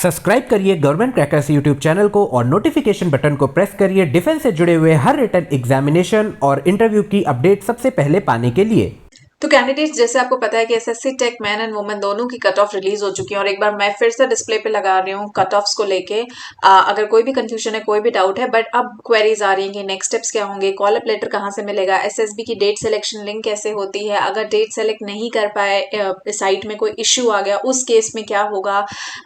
Subscribe करिए government crackers YouTube channel को और नोटिफिकेशन बटन को प्रेस करिए डिफेंस से जुड़े हुए हर रिटन एग्जामिनेशन और इंटरव्यू की अपडेट सबसे पहले पाने के लिए। तो कैंडिडेट्स, जैसे आपको पता है कि SSC tech man and women दोनों की कट ऑफ रिलीज हो चुकी है और एक बार मैं फिर से डिस्प्ले पे लगा रही हूँ कट ऑफ्स को लेके। अगर कोई भी कंफ्यूजन है, कोई भी डाउट है, बट अब क्वेरीज आ रही हैं कि नेक्स्ट स्टेप्स क्या होंगे, कॉल अप लेटर कहाँ से मिलेगा, एसएसबी की डेट सिलेक्शन लिंक कैसे होती है, अगर डेट सेलेक्ट नहीं कर पाए, साइट में कोई इश्यू आ गया उस केस में क्या होगा,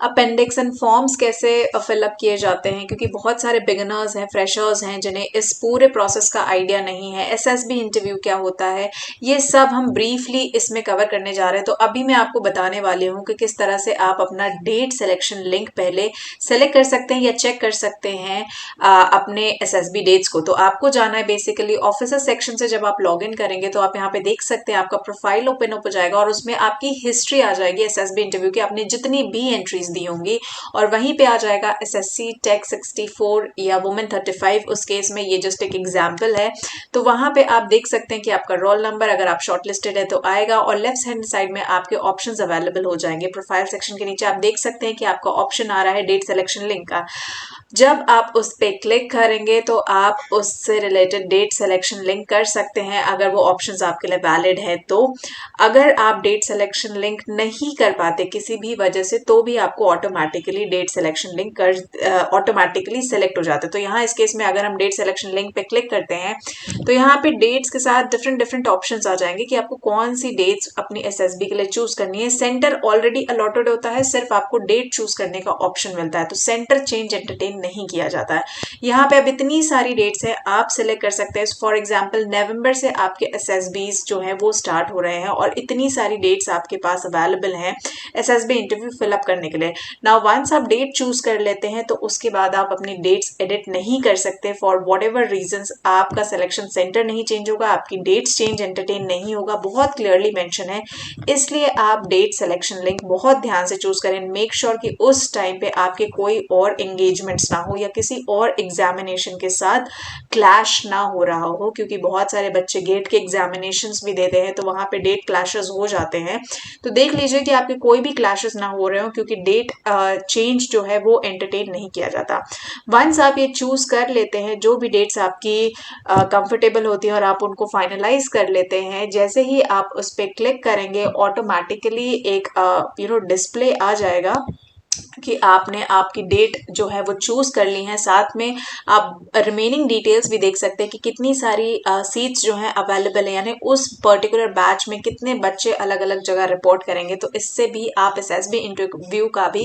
अपेंडिक्स एंड फॉर्म्स कैसे फिलअप किए जाते हैं, क्योंकि बहुत सारे बिगिनर्स हैं, फ्रेशर्स हैं जिन्हें इस पूरे प्रोसेस का आइडिया नहीं है। एसएसबी इंटरव्यू क्या होता है, ये सब हम ब्रीफली इसमें कवर करने जा रहे हैं। तो अभी मैं आपको बताने वाली हूँ कि किस तरह से आप अपना डेट सिलेक्शन लिंक पहले सेलेक्ट कर सकते हैं या चेक कर सकते हैं अपने एसएसबी डेट्स को। तो आपको जाना है बेसिकली ऑफिसर सेक्शन से। जब आप लॉग इन करेंगे तो आप यहाँ पे देख सकते हैं आपका प्रोफाइल ओपन हो जाएगा और उसमें आपकी हिस्ट्री आ जाएगी एसएसबी इंटरव्यू की, आपने जितनी भी एंट्रीज दी होंगी, और वहीं पे आ जाएगा एसएससी टेक 64 या वुमेन 35। उस केस में ये जस्ट एक एग्जाम्पल है। तो वहां पे आप देख सकते हैं कि आपका रोल नंबर, अगर आप शॉर्टलिस्टेड है तो आएगा, और लेफ्ट हैंड साइड में आपके ऑप्शंस अवेलेबल हो जाएंगे। प्रोफाइल सेक्शन के नीचे आप देख सकते हैं कि आपका ऑप्शन आ रहा है डेट सिलेक्शन लिंक का। जब आप उस पे क्लिक करेंगे तो आप उससे रिलेटेड डेट सिलेक्शन लिंक कर सकते हैं अगर वो ऑप्शंस आपके लिए वैलिड है तो। अगर आप डेट सिलेक्शन लिंक नहीं कर पाते किसी भी वजह से, तो भी आपको automatically date selection link automatically select हो जाता है। तो यहाँ इस केस में अगर हम डेट सिलेक्शन लिंक पे क्लिक करते हैं तो यहाँ पे डेट्स के साथ डिफरेंट डिफरेंट ऑप्शंस आ जाएंगे कि आपको कौन सी डेट्स अपनी एसएसबी के लिए चूज करनी है। सेंटर ऑलरेडी अलॉटेड होता है, सिर्फ आपको डेट चूज करने का ऑप्शन मिलता है, तो सेंटर चेंज एंटरटेन नहीं किया जाता है। यहाँ पे अब इतनी सारी डेट्स हैं, आप सिलेक्ट कर सकते हैं। फॉर एग्जाम्पल नवंबर से आपके एसएसबीज जो है वो स्टार्ट हो रहे हैं और इतनी सारी डेट्स आपके पास अवेलेबल हैं एसएसबी इंटरव्यू फिलअप करने के लिए। नाउ वंस आप डेट चूज कर लेते हैं तो उसके बाद आप अपनी डेट्स एडिट नहीं कर सकते फॉर वॉट एवर रीजन। आपका सिलेक्शन सेंटर नहीं चेंज होगा, आपकी डेट्स चेंज एंटरटेन नहीं होगा, बहुत क्लियरली मेंशन है। इसलिए आप डेट सिलेक्शन लिंक बहुत ध्यान से चूज करें। मेक श्योर कि उस टाइम पे आपके कोई और एंगेजमेंट्स ना हो या किसी और एग्जामिनेशन के साथ क्लैश ना हो रहा हो, क्योंकि बहुत सारे बच्चे गेट के एग्जामिनेशंस भी देते हैं तो वहां पे डेट क्लैशेस हो जाते हैं। तो देख लीजिए कि आपके कोई भी क्लैशेस ना हो रहे हो, क्योंकि डेट चेंज जो है वो एंटरटेन नहीं किया जाता। वंस आप ये चूज कर लेते हैं, जो भी डेट्स आपकी कंफर्टेबल होती है और आप उनको फाइनलाइज कर लेते हैं, जैसे ही आप उस पर क्लिक करेंगे ऑटोमेटिकली एक डिस्प्ले आ जाएगा कि आपने आपकी डेट जो है वो चूज कर ली है। साथ में आप रिमेनिंग डिटेल्स भी देख सकते हैं कि कितनी सारी सीट्स जो हैं अवेलेबल है, यानी उस पर्टिकुलर बैच में कितने बच्चे अलग अलग जगह रिपोर्ट करेंगे। तो इससे भी आप एसएसबी इंटरव्यू का भी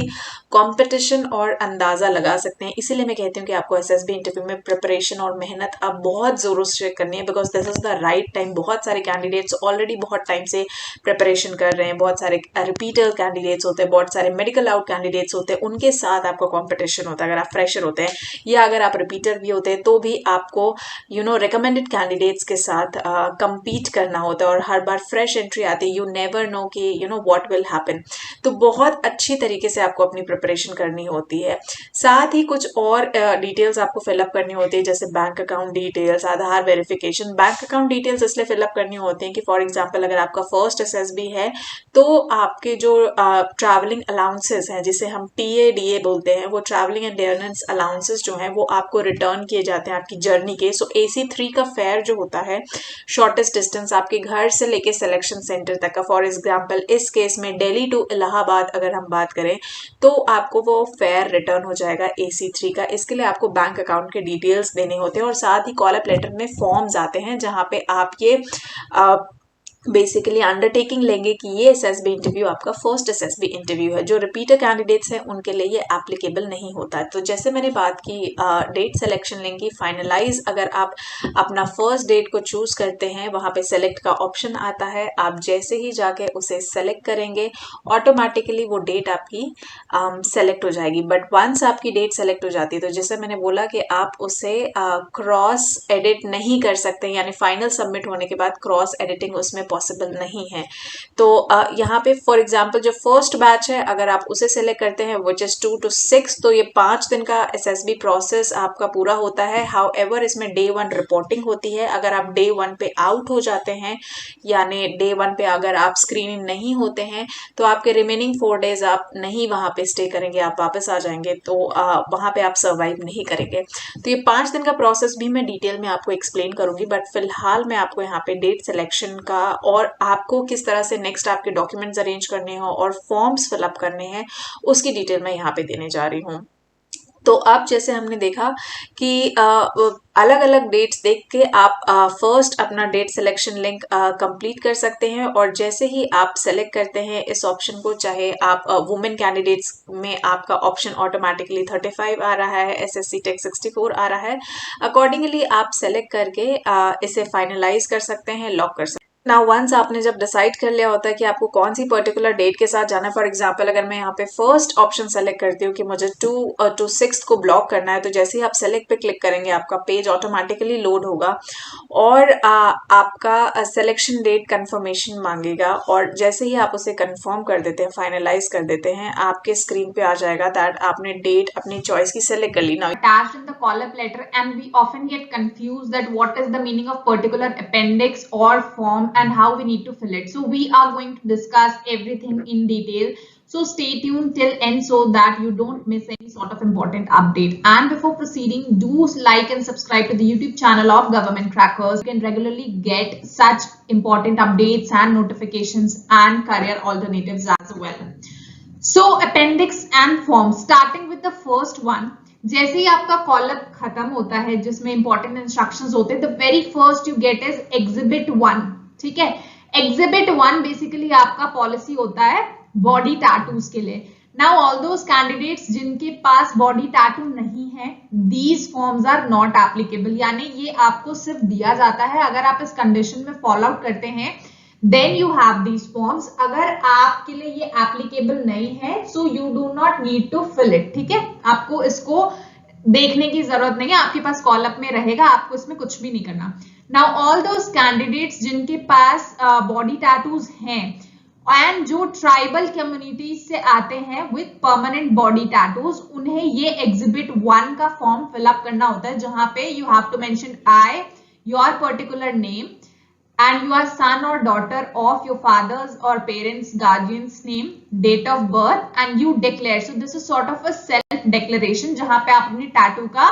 कंपटीशन और अंदाजा लगा सकते हैं। इसीलिए मैं कहती हूँ कि आपको एसएसबी इंटरव्यू में प्रिपरेशन और मेहनत अब बहुत जोरों से करनी है, because this is the right time. बहुत सारे कैंडिडेट्स ऑलरेडी बहुत टाइम से प्रिपरेशन कर रहे हैं, बहुत सारे रिपीटर कैंडिडेट्स होते हैं, बहुत सारे मेडिकल आउट कैंडिडेट्स होते हैं, उनके साथ आपका कंपटीशन होता है। अगर आप फ्रेशर होते हैं या अगर आप रिपीटर भी होते हैं तो भी आपको रिकमेंडेड कैंडिडेट्स के साथ compete करना होता है, और हर बार फ्रेश एंट्री आती है, यू नेवर नो कि व्हाट विल हैपन। तो बहुत अच्छी तरीके से आपको अपनी प्रिपरेशन करनी होती है। साथ ही कुछ और डिटेल्स आपको फिलअप करनी होती है, जैसे बैंक अकाउंट डिटेल्स, आधार वेरिफिकेशन। बैंक अकाउंट डिटेल्स इसलिए फिलअप करनी होती है कि फॉर एग्जाम्पल अगर आपका फर्स्ट एसएसबी है तो आपके जो ट्रैवलिंग अलाउंसेस हैं, जिसे हम टीएडीए बोलते हैं, वो ट्रैवलिंग एंड डेयरनेंस अलाउंसेस जो हैं वो आपको रिटर्न किए जाते हैं आपकी जर्नी के। सो AC3 का फेयर जो होता है, शॉर्टेस्ट डिस्टेंस आपके घर से लेके सिलेक्शन सेंटर तक का, फॉर एग्जाम्पल इस केस में दिल्ली टू इलाहाबाद अगर हम बात करें तो आपको वो फेयर रिटर्न हो जाएगा AC3 का। इसके लिए आपको बैंक अकाउंट के डिटेल्स देने होते हैं, और साथ ही कॉल अप लेटर में फॉर्म्स आते हैं जहाँ पे आप ये बेसिकली अंडरटेकिंग लेंगे कि ये एसएसबी इंटरव्यू आपका फर्स्ट एसएसबी इंटरव्यू है। जो रिपीटर कैंडिडेट्स हैं उनके लिए ये एप्लीकेबल नहीं होता है। तो जैसे मैंने बात की डेट सिलेक्शन लिंक की, फाइनलाइज अगर आप अपना फर्स्ट डेट को चूज करते हैं, वहां पे सेलेक्ट का ऑप्शन आता है। आप जैसे ही जाके उसे सेलेक्ट करेंगे ऑटोमेटिकली वो डेट आपकी सेलेक्ट हो जाएगी। बट वंस आपकी डेट सेलेक्ट हो जाती है तो जैसे मैंने बोला कि आप उसे क्रॉस एडिट नहीं कर सकते, यानी फाइनल सबमिट होने के बाद क्रॉस एडिटिंग उसमें पॉसिबल नहीं है। तो यहाँ पे फॉर एग्जांपल जो फर्स्ट बैच है अगर आप उसे सेलेक्ट करते हैं विच इज 2 to 6, तो ये 5 दिन का SSB प्रोसेस आपका पूरा होता है। हाउएवर इसमें डे 1 रिपोर्टिंग होती है। अगर आप डे 1 पे आउट हो जाते हैं यानी डे 1 पे अगर आप स्क्रीनिंग नहीं होते हैं तो आपके रिमेनिंग 4 डेज आप नहीं वहां पे स्टे करेंगे, आप वापस आ जाएंगे, तो वहां पे आप सर्वाइव नहीं करेंगे। तो ये 5 दिन का प्रोसेस भी मैं डिटेल में आपको एक्सप्लेन करूंगी, बट फिलहाल मैं आपको यहाँ पे डेट सिलेक्शन का और आपको किस तरह से नेक्स्ट आपके डॉक्यूमेंट्स अरेंज करने हो और फॉर्म्स फिलअप करने हैं उसकी डिटेल मैं यहाँ पे देने जा रही हूँ। तो अब जैसे हमने देखा कि अलग अलग डेट्स देख के आप फर्स्ट अपना डेट सिलेक्शन लिंक कंप्लीट कर सकते हैं, और जैसे ही आप सेलेक्ट करते हैं इस ऑप्शन को, चाहे आप वुमेन कैंडिडेट्स में आपका ऑप्शन ऑटोमेटिकली 35 आ रहा है, SSC टेक 64 आ रहा है, अकॉर्डिंगली आप सेलेक्ट करके इसे फाइनलाइज कर सकते हैं, लॉक कर सकते हैं। नाउ वंस आपने जब डिसाइड कर लिया होता है कि आपको कौन सी पर्टिकुलर डेट के साथ जाना है, फॉर एग्जांपल अगर मैं यहाँ पे फर्स्ट ऑप्शन सेलेक्ट करती हूँ कि मुझे 2 to 6 को ब्लॉक करना है, तो जैसे ही आप सेलेक्ट पे क्लिक करेंगे आपका पेज ऑटोमेटिकली लोड होगा और आपका सिलेक्शन डेट कंफर्मेशन मांगेगा, और जैसे ही आप उसे कंफर्म कर देते हैं, फाइनलाइज कर देते हैं, आपके स्क्रीन पे आ जाएगा दैट आपने डेट अपनी चॉइस की सेलेक्ट कर ली। Now attached in the call-up letter, and we often get confused that what is the meaning of particular appendix or form and how we need to fill it. So we are going to discuss everything in detail. So stay tuned till end so that you don't miss any sort of important update. And before proceeding, do like and subscribe to the YouTube channel of Government Crackers. You can regularly get such important updates and notifications and career alternatives as well. So appendix and form, starting with the first one. जैसे ही आपका call-up खत्म होता है जिसमें important instructions होते हैं, the very first you get is exhibit 1। ठीक है, एग्जिबिट 1 बेसिकली आपका पॉलिसी होता है बॉडी टैटूज के लिए। नाउ ऑल दोस कैंडिडेट्स जिनके पास बॉडी टैटू नहीं है, these forms are not applicable, यानी ये आपको सिर्फ दिया जाता है अगर आप इस कंडीशन में फॉलो आउट करते हैं, then you have these forms। अगर आपके लिए ये एप्लीकेबल नहीं है so you do not need to fill it। ठीक है, आपको इसको देखने की जरूरत नहीं है, आपके पास कॉलअप में रहेगा, आपको इसमें कुछ भी नहीं करना। Now all those candidates जिनके पास बॉडी टैटूज हैं एंड जो ट्राइबल कम्युनिटी से आते हैं विद परमानेंट बॉडी टैटूज, उन्हें ये एग्जिबिट 1 का फॉर्म फिलअप करना होता है, जहां पे you have to mention I, your particular name, and you are son or daughter of your father's or parents' guardian's name, date of birth, and you declare. So this is sort of a self declaration जहां पे आप अपनी tattoo का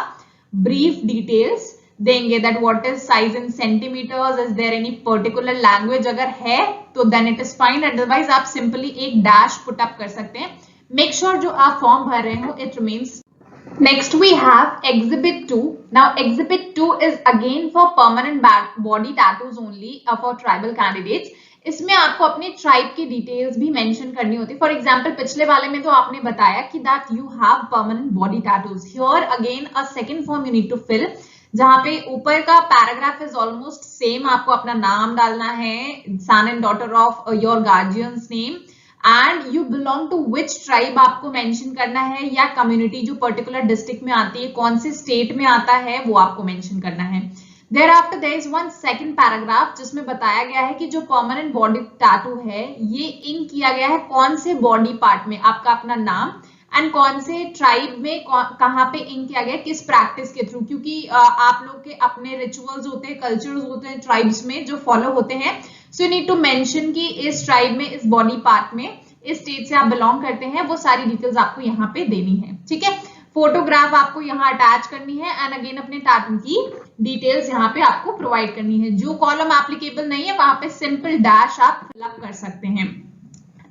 brief details देंगे, that what is size in centimeters, is there any particular language, अगर है तो then it is fine, otherwise आप simply एक dash put up कर सकते हैं। Make sure जो आप फॉर्म भर रहे हो it remains। Next we have exhibit 2. Now exhibit 2 is again for permanent body tattoos only for tribal candidates. इसमें आपको अपने ट्राइब की डिटेल्स भी मेंशन करनी होती है। फॉर एग्जांपल पिछले वाले में तो आपने बताया कि that you have permanent body tattoos, here again a second form you need to fill, जहां पे ऊपर का पैराग्राफ इज ऑलमोस्ट सेम, आपको अपना नाम डालना है, son and daughter of your guardian's name, and you belong to which tribe आपको मेंशन करना है, या कम्युनिटी जो पर्टिकुलर डिस्ट्रिक्ट में आती है, कौन से स्टेट में आता है वो आपको मेंशन करना है। Thereafter there is one second paragraph जिसमें बताया गया है कि जो परमानेंट बॉडी टैटू है ये इन किया गया है कौन से बॉडी पार्ट में, आपका अपना नाम एंड कौन से ट्राइब में कहाँ पे इन किया गया, किस प्रैक्टिस के थ्रू, क्योंकि आप लोग के अपने रिचुअल्स होते हैं, कल्चर्स होते हैं ट्राइब्स में जो फॉलो होते हैं, so you need to mention कि इस ट्राइब में, इस बॉडी पार्ट में, इस स्टेट से आप बिलोंग करते हैं, वो सारी डिटेल्स आपको यहाँ पे देनी है। ठीक है, फोटोग्राफ आपको यहाँ अटैच करनी है एंड अगेन अपने टैटू की डिटेल्स यहाँ पे आपको प्रोवाइड करनी है। जो कॉलम एप्लीकेबल नहीं है वहां पे सिंपल डैश आप फिलअप कर सकते हैं।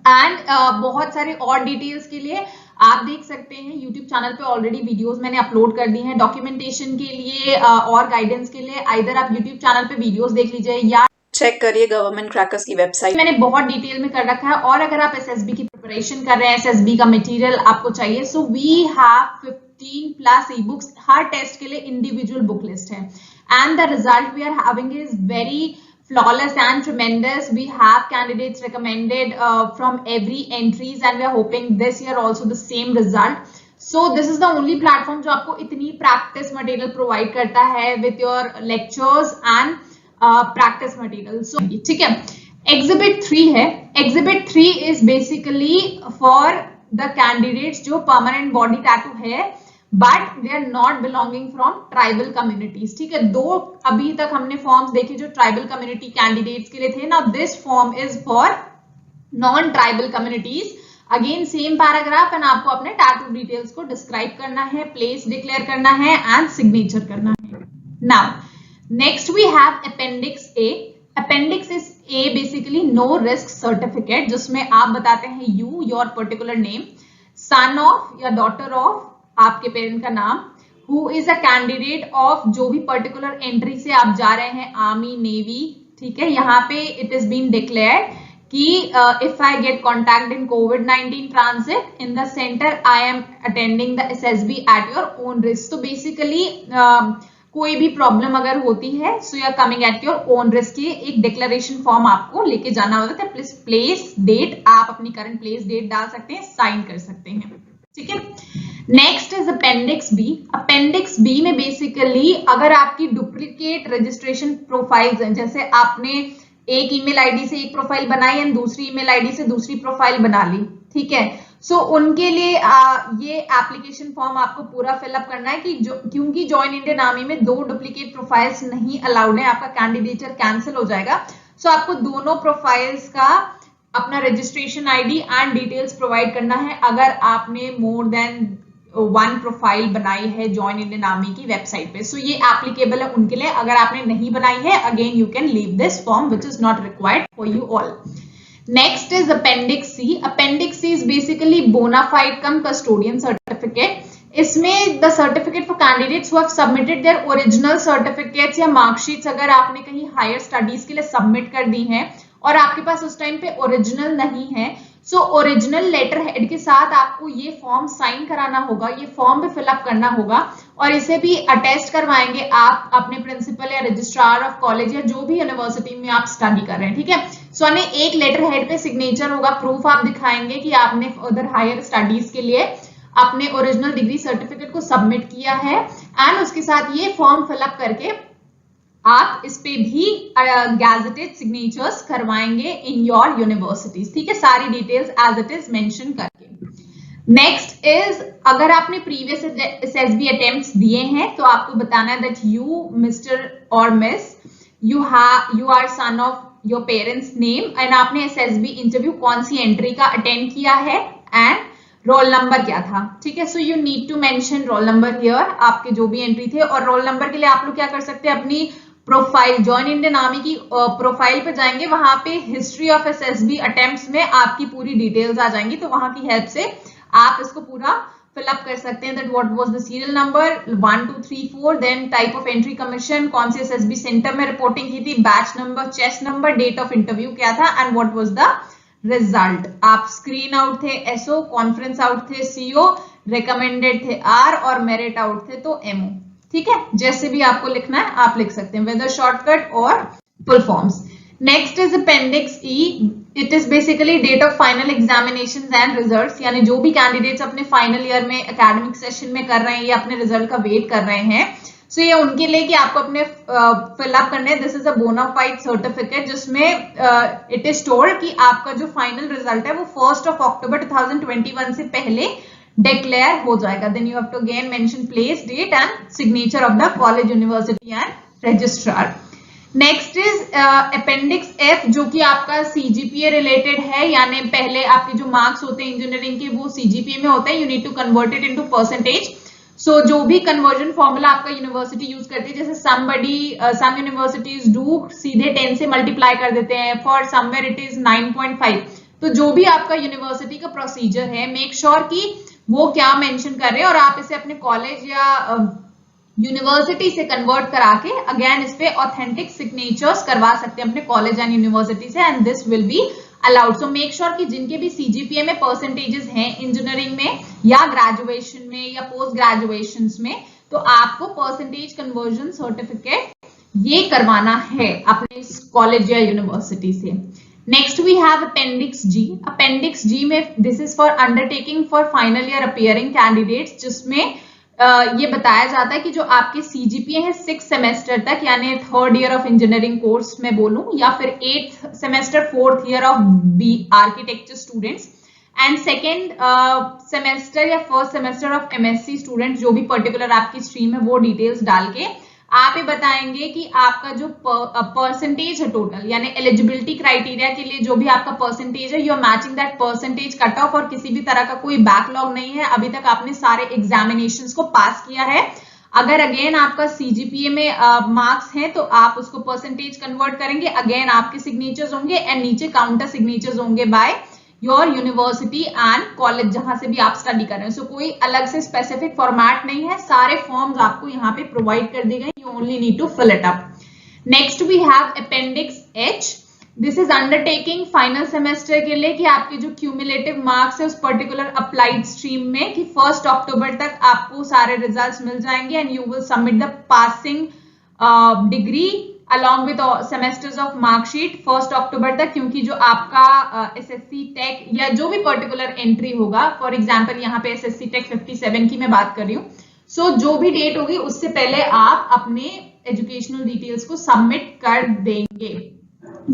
एंड बहुत सारे और डिटेल्स के लिए आप देख सकते हैं यूट्यूब चैनल पे ऑलरेडी वीडियोस मैंने अपलोड कर दी हैं डॉक्यूमेंटेशन के लिए और गाइडेंस के लिए। आइदर आप यूट्यूब चैनल पे वीडियोस देख लीजिए या चेक करिए गवर्नमेंट क्रैकर्स की वेबसाइट, मैंने बहुत डिटेल में कर रखा है। और अगर आप एसएसबी की प्रिपरेशन कर रहे हैं, एसएसबी का मटेरियल आपको चाहिए, सो वी हैव 15+ ई-बुक्स, हर टेस्ट के लिए इंडिविजुअल बुक लिस्ट है and the result we are having is very flawless and tremendous. We have candidates recommended from every entries and we are hoping this year also the same result. So this is the only platform जो आपको इतनी practice material provide करता है with your lectures and practice material. So ठीक है, exhibit 3 है। Exhibit 3 is basically for the candidates जो permanent body tattoo है but they are not belonging from tribal communities. ठीक है, दो अभी तक हमने फॉर्म्स देखे जो ट्राइबल कम्युनिटी कैंडिडेट्स के लिए थे ना, this form is for non tribal communities. Again same paragraph and आपको अपने टैटू डिटेल्स को डिस्क्राइब करना है, प्लेस डिक्लेयर करना है एंड सिग्नेचर करना है। Now next we have appendix A. Appendix is a basically no risk certificate, जिसमें आप बताते हैं you your particular name, son of या डॉटर ऑफ आपके पेरेंट का नाम, who is a candidate of जो भी पर्टिकुलर एंट्री से आप जा रहे हैं, आर्मी नेवी। ठीक है, यहाँ पे इट इज बीन डिक्लेयर्ड कि if I get contact in COVID-19 transit in the center, I am attending the SSB at your own risk. तो basically कोई भी प्रॉब्लम अगर होती है so you are coming at your own risk, ये एक declaration form आपको लेके जाना होता है। प्लीज प्लेस डेट, आप अपनी करंट प्लेस डेट डाल सकते हैं, साइन कर सकते हैं। ठीक है, next is appendix B. Appendix B में बेसिकली अगर आपकी डुप्लीकेट रजिस्ट्रेशन प्रोफाइल्स हैं, जैसे आपने एक ईमेल आईडी से एक प्रोफाइल बनाई एंड दूसरी ईमेल आईडी से दूसरी प्रोफाइल बना ली। ठीक है, सो उनके लिए ये एप्लीकेशन फॉर्म आपको पूरा फिलअप करना है कि क्योंकि ज्वाइन इंडियन आर्मी में दो डुप्लीकेट प्रोफाइल्स नहीं अलाउड है, आपका कैंडिडेचर कैंसिल हो जाएगा। सो आपको दोनों प्रोफाइल्स का अपना registration ID and details provide करना है अगर आपने मोर देन वन प्रोफाइल बनाई है ज्वाइन इंडियन आर्मी की वेबसाइट पे। सो ये एप्लीकेबल है उनके लिए। अगर आपने नहीं बनाई है, again you can leave this form which is not required for you all. Next is appendix C. Appendix C is basically bona fide cum custodian certificate. इसमें the certificate for candidates who have submitted their original certificates या marksheets, अगर आपने कहीं higher studies के लिए submit कर दी हैं और आपके पास उस टाइम पे ओरिजिनल नहीं है, सो ओरिजिनल लेटर हेड के साथ आपको ये फॉर्म साइन कराना होगा, ये फॉर्म भी फिलअप करना होगा और इसे भी अटेस्ट करवाएंगे आप अपने प्रिंसिपल या रजिस्ट्रार ऑफ कॉलेज या जो भी यूनिवर्सिटी में आप स्टडी कर रहे हैं। ठीक है, सो एक लेटर हेड पे सिग्नेचर होगा, प्रूफ आप दिखाएंगे कि आपने उधर हायर स्टडीज के लिए अपने ओरिजिनल डिग्री सर्टिफिकेट को सबमिट किया है एंड उसके साथ ये फॉर्म फिलअप करके आप इस पे भी गैजेटेड सिग्नेचर्स करवाएंगे इन योर यूनिवर्सिटीज। ठीक है, सारी details as it is mention करके। नेक्स्ट इज अगर आपने प्रीवियस एसएसबी अटेम्प्ट्स दिए हैं तो आपको बताना है दैट यू मिस्टर और miss you are son of your parents name and आपने एसएसबी इंटरव्यू कौन सी एंट्री का अटेंड किया है एंड रोल नंबर क्या था। ठीक है, so you need to mention roll number here, आपके जो भी एंट्री थे। और रोल नंबर के लिए आप लोग क्या कर सकते हैं, अपनी प्रोफाइल ज्वाइन इंडियन आर्मी की प्रोफाइल पे जाएंगे, वहां पे हिस्ट्री ऑफ एसएसबी अटेम्प्ट्स में आपकी पूरी डिटेल्स आ जाएंगी, तो वहां की हेल्प से आप इसको पूरा फिलअप कर सकते हैं। That what was the serial number 1 2 3 4, then type of entry commission, कौन से एसएसबी सेंटर में रिपोर्टिंग की थी, batch number, chest number, date of interview क्या था and what was the result. आप स्क्रीन आउट थे एसओ, कॉन्फ्रेंस आउट थे सीओ, रिकमेंडेड थे आर और मेरिट आउट थे तो एमओ। ठीक है, जैसे भी आपको लिखना है आप लिख सकते हैं, वेदर शॉर्टकट और full forms. Next is appendix E. It is basically date of final examinations and results, यानी जो भी कैंडिडेट्स अपने फाइनल ईयर में एकेडमिक सेशन में कर रहे हैं या अपने रिजल्ट का वेट कर रहे हैं, सो ये उनके लिए कि आपको अपने फिलअप करने हैं। This is a bonafide certificate जिसमें इट इज टोल्ड कि आपका जो फाइनल रिजल्ट है वो 1 अक्टूबर 2021 से पहले डिक्लेयर हो जाएगा। Then you have to again mention place, date and signature of the college, university and registrar. Next is appendix F, जो कि आपका सीजीपीए रिलेटेड है, यानी पहले आपके जो मार्क्स होते हैं इंजीनियरिंग के वो सीजीपीए में होते हैं, you need to convert it into percentage. So जो भी कन्वर्जन फॉर्मूला आपका यूनिवर्सिटी यूज करती है, जैसे सम यूनिवर्सिटीज डू सीधे 10 से मल्टीप्लाई कर देते हैं, फॉर समवेयर इट इज 9.5। तो जो भी आपका यूनिवर्सिटी का प्रोसीजर है, मेक श्योर कि वो क्या मेंशन कर रहे हैं और आप इसे अपने कॉलेज या यूनिवर्सिटी से कन्वर्ट करा के अगेन इस पे ऑथेंटिक सिग्नेचर्स करवा सकते हैं अपने कॉलेज एंड यूनिवर्सिटी से, and this will be allowed. So make sure कि जिनके भी सीजीपीए में परसेंटेजेस हैं इंजीनियरिंग में या ग्रेजुएशन में या पोस्ट ग्रेजुएशन में, तो आपको परसेंटेज कन्वर्जन सर्टिफिकेट ये करवाना है अपने कॉलेज या यूनिवर्सिटी से। Next we have appendix G. Appendix G में this is for undertaking for final year appearing candidates, जिसमें ये बताया जाता है कि जो आपके CGPA है 6 सेमेस्टर तक, यानी 3rd year of engineering course में बोलूं, या फिर 8th semester 4th year of B architecture students, and second semester या first semester of MSc students, जो भी पर्टिकुलर आपकी स्ट्रीम है वो डिटेल्स डाल के आप ये बताएंगे कि आपका जो परसेंटेज है टोटल, यानी एलिजिबिलिटी क्राइटेरिया के लिए जो भी आपका परसेंटेज है, you are matching that percentage cut off, और किसी भी तरह का कोई बैकलॉग नहीं है, अभी तक आपने सारे एग्जामिनेशंस को पास किया है। अगर अगेन आपका CGPA में मार्क्स हैं तो आप उसको परसेंटेज कन्वर्ट करेंगे, अगेन आपके सिग्नेचर्स होंगे एंड नीचे काउंटर सिग्नेचर्स होंगे by your university and college जहां से भी आप स्टडी कर रहे हैं। सो कोई अलग से स्पेसिफिक फॉर्मेट नहीं है, सारे फॉर्म्स आपको यहाँ पे प्रोवाइड कर दिए गए, you only need to fill it up. Next we have appendix H। This is undertaking final semester के लिए कि आपके जो क्यूमुलेटिव मार्क्स है उस पर्टिकुलर अप्लाइड स्ट्रीम में कि 1 अक्टूबर तक आपको सारे रिजल्ट्स मिल जाएंगे and you will submit the passing degree along with semesters of marksheet 1 अक्टूबर तक, क्योंकि जो आपका SSC टेक या जो भी पर्टिकुलर एंट्री होगा, फॉर एग्जांपल यहाँ पे SSC टेक 57 की मैं बात कर रही हूँ, सो जो भी डेट होगी उससे पहले आप अपने एजुकेशनल डिटेल्स को सबमिट कर देंगे।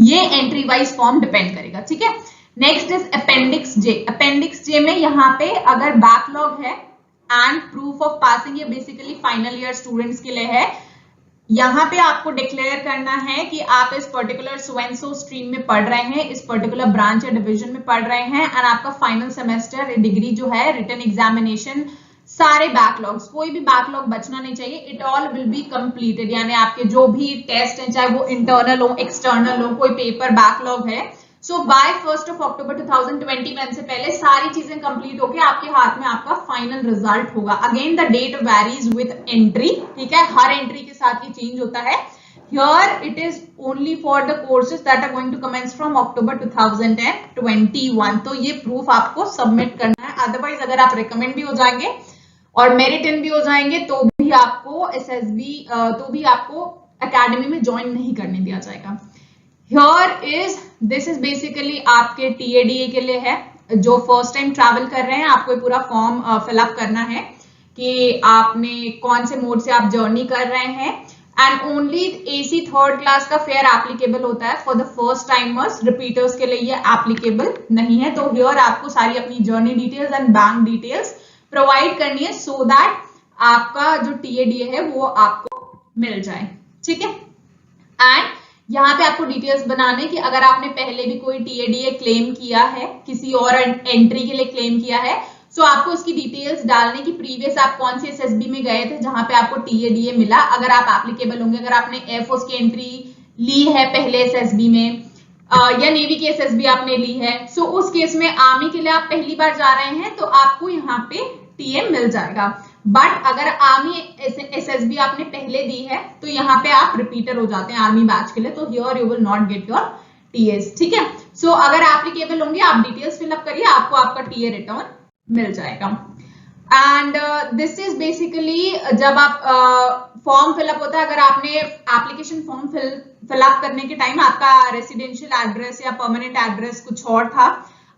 ये एंट्री वाइज फॉर्म डिपेंड करेगा, ठीक है। Next is appendix J। Appendix J में यहाँ पे अगर बैकलॉग है एंड प्रूफ ऑफ पासिंग, ये बेसिकली फाइनल ईयर स्टूडेंट्स के लिए है। यहाँ पे आपको डिक्लेयर करना है कि आप इस particular so and so stream में पढ़ रहे हैं, इस पर्टिकुलर ब्रांच या डिवीजन में पढ़ रहे हैं, एंड आपका फाइनल सेमेस्टर डिग्री जो है, रिटन एग्जामिनेशन, सारे बैकलॉग्स, कोई भी बैकलॉग बचना नहीं चाहिए, it all will be completed, यानी आपके जो भी टेस्ट हैं, चाहे वो इंटरनल हो एक्सटर्नल हो, कोई पेपर बैकलॉग है, सो बाय 1 अक्टूबर 2021 से पहले सारी चीजें कंप्लीट होके आपके हाथ में आपका फाइनल रिजल्ट होगा। Again the date varies with entry, ठीक है, हर एंट्री के साथ ये चेंज होता है। Here it is only for the courses that are going to commence from October 2021, तो ये प्रूफ आपको सबमिट करना है। अदरवाइज अगर आप रिकमेंड भी हो जाएंगे और मेरिट इन भी हो जाएंगे तो भी आपको SSB तो भी आपको अकेडमी में ज्वाइन नहीं करने दिया जाएगा। Here is this is basically आपके TADA के लिए है, जो फर्स्ट टाइम ट्रैवल कर रहे हैं, आपको पूरा फॉर्म फिलअप करना है कि आपने कौन से मोड से आप जर्नी कर रहे हैं, and only AC 3rd class का फेयर एप्लीकेबल होता है for the first timers, repeaters के लिए ये एप्लीकेबल नहीं है। तो हियर आपको सारी अपनी journey details and bank details provide करनी है सो दैट आपका जो TADA है वो आपको मिल जाए, ठीक है। एंड यहाँ पे आपको डिटेल्स बनाने कि अगर आपने पहले भी कोई TADA क्लेम किया है, किसी और एंट्री के लिए क्लेम किया है, सो आपको उसकी डिटेल्स डालने की प्रीवियस आप कौन सी SSB में गए थे जहां पे आपको TADA मिला, अगर आप एप्लीकेबल होंगे, अगर आपने एयरफोर्स की एंट्री ली है पहले SSB में या नेवी की SSB आपने ली है, सो उस केस में आर्मी के लिए आप पहली बार जा रहे हैं तो आपको यहाँ पे TA मिल जाएगा। बट अगर आर्मी SSB आपने पहले दी है तो यहाँ पे आप रिपीटर हो जाते हैं आर्मी बैच के लिए, तो here you will not get your TAs, ठीक है। सो अगर एप्लीकेबल होंगे आप डिटेल्स फिलअप करिए, आपको आपका TA रिटर्न मिल जाएगा। एंड दिस इज बेसिकली जब आप फॉर्म फिलअप होता है, अगर आपने एप्लीकेशन फॉर्म फिलअप करने के टाइम आपका रेसिडेंशियल एड्रेस या परमानेंट एड्रेस कुछ और था,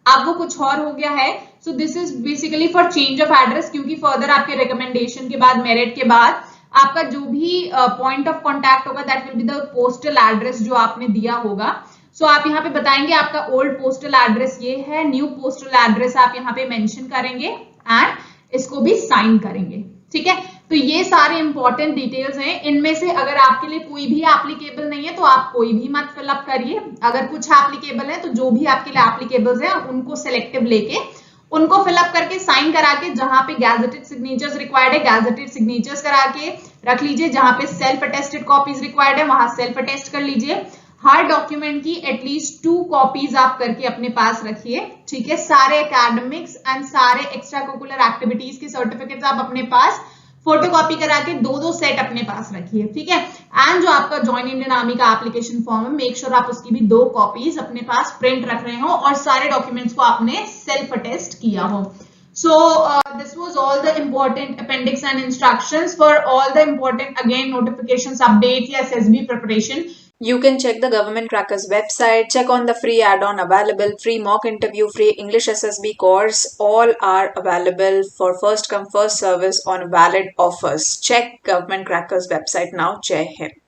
अब वो कुछ और हो गया है, so this is basically for change of address, क्योंकि फर्दर आपके रिकमेंडेशन के बाद, मेरिट के बाद आपका जो भी पॉइंट ऑफ कॉन्टैक्ट होगा that will be the postal address जो आपने दिया होगा। सो आप यहाँ पे बताएंगे आपका ओल्ड पोस्टल एड्रेस ये है, न्यू पोस्टल एड्रेस आप यहाँ पे मेंशन करेंगे एंड इसको भी साइन करेंगे, ठीक है। तो ये सारे इंपॉर्टेंट डिटेल्स हैं, इनमें से अगर आपके लिए कोई भी एप्लीकेबल नहीं है तो आप कोई भी मत फिलअप करिए, अगर कुछ एप्लीकेबल है तो जो भी आपके लिए एप्लीकेबल्स है उनको सिलेक्टिव लेके उनको फिलअप करके साइन करा के, जहां पे गैजेटेड सिग्नेचर्स रिक्वायर्ड है गैजेटेड सिग्नेचर्स करा के रख लीजिए, जहां पे सेल्फ अटेस्टेड कॉपीज रिक्वायर्ड है वहां सेल्फ अटेस्ट कर लीजिए। हर डॉक्यूमेंट की एटलीस्ट 2 कॉपीज आप करके अपने पास रखिए, ठीक है। सारे एकेडमिक्स एंड सारे एक्स्ट्रा करिकुलर एक्टिविटीज के सर्टिफिकेट्स आप अपने पास फोटोकॉपी करा के 2-2 सेट अपने पास रखिए, ठीक है। एंड जो आपका ज्वाइन इंडियन आर्मी का एप्लीकेशन फॉर्म है, मेक श्योर आप उसकी भी 2 कॉपीज अपने पास प्रिंट रख रहे हो और सारे डॉक्यूमेंट्स को आपने सेल्फ अटेस्ट किया हो। So this was all the important appendix and instructions for all the important again notifications, updates या SSB preparation. You can check the Government Crackers website, check on the free add-on available, free mock interview, free English SSB course, all are available for first come first service on valid offers. Check Government Crackers website now. Jai Hind.